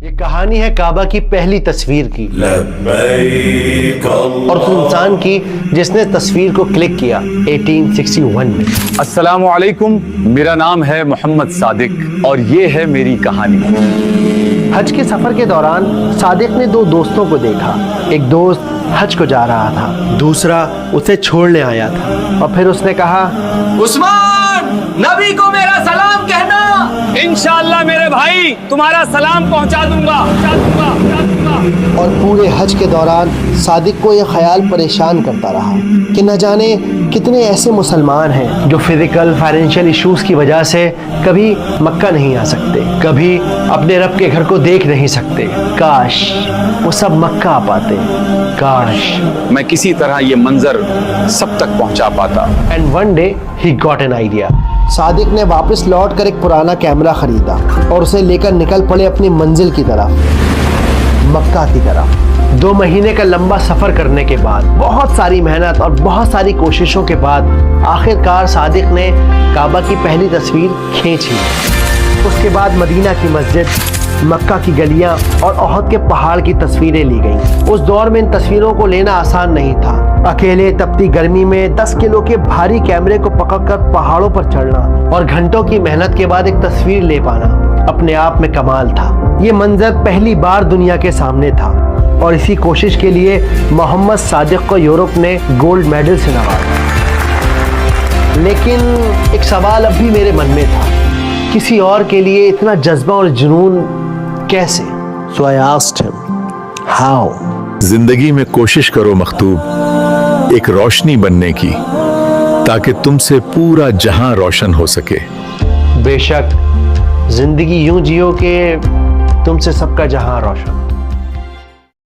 یہ کہانی ہے کعبہ کی پہلی تصویر کی اور اس انسان کی جس نے تصویر کو کلک کیا 1861 میں۔ السلام علیکم، میرا نام ہے محمد صادق اور یہ ہے میری کہانی۔ حج کے سفر کے دوران صادق نے دو دوستوں کو دیکھا۔ ایک دوست حج کو جا رہا تھا، دوسرا اسے چھوڑنے آیا تھا، اور پھر اس نے کہا، عثمان، نبی کو میرا سلام کہنا۔ انشاءاللہ میرے بھائی تمہارا سلام پہنچا دوں گا۔ اور پورے حج کے دوران صادق کو یہ خیال پریشان کرتا رہا کہ نہ جانے کتنے ایسے مسلمان ہیں جو فزیکل فائنینشیل ایشوز کی وجہ سے کبھی مکہ نہیں آ سکتے، کبھی اپنے رب کے گھر کو دیکھ نہیں سکتے۔ کاش وہ سب مکہ آ پاتے، کاش میں کسی طرح یہ منظر سب تک پہنچا پاتا۔ And one day he got an idea. Sadiq نے واپس لوٹ کر ایک پرانا کیمرہ خریدا اور اسے لے کر نکل پڑے اپنی منزل کی طرف، مکہ کی طرف۔ 2 مہینے کا لمبا سفر کرنے کے بعد، بہت ساری محنت اور بہت ساری کوششوں کے بعد، آخر کار صادق نے کعبہ کی پہلی تصویر کھینچ لی۔ اس کے بعد مدینہ کی مسجد، مکہ کی گلیاں اور احد کے پہاڑ کی تصویریں لی گئیں۔ اس دور میں ان تصویروں کو لینا آسان نہیں تھا۔ اکیلے تپتی گرمی میں 10 کلو کے بھاری کیمرے کو پکڑ کر پہاڑوں پر چڑھنا اور گھنٹوں کی محنت کے بعد ایک تصویر لے پانا اپنے آپ میں کمال تھا۔ یہ منظر پہلی بار دنیا کے سامنے تھا اور اسی کوشش کے لیے محمد صادق کو یورپ نے گولڈ میڈل سے نوازا۔ لیکن ایک سوال اب بھی میرے من میں تھا، کسی اور کے لیے اتنا جذبہ اور جنون کیسے؟ So I asked him, how? زندگی میں کوشش کرو مختوب ایک روشنی بننے کی، تاکہ تم سے پورا جہاں روشن ہو سکے۔ بے شک زندگی یوں جیو کہ تم سے سب کا جہاں روشن۔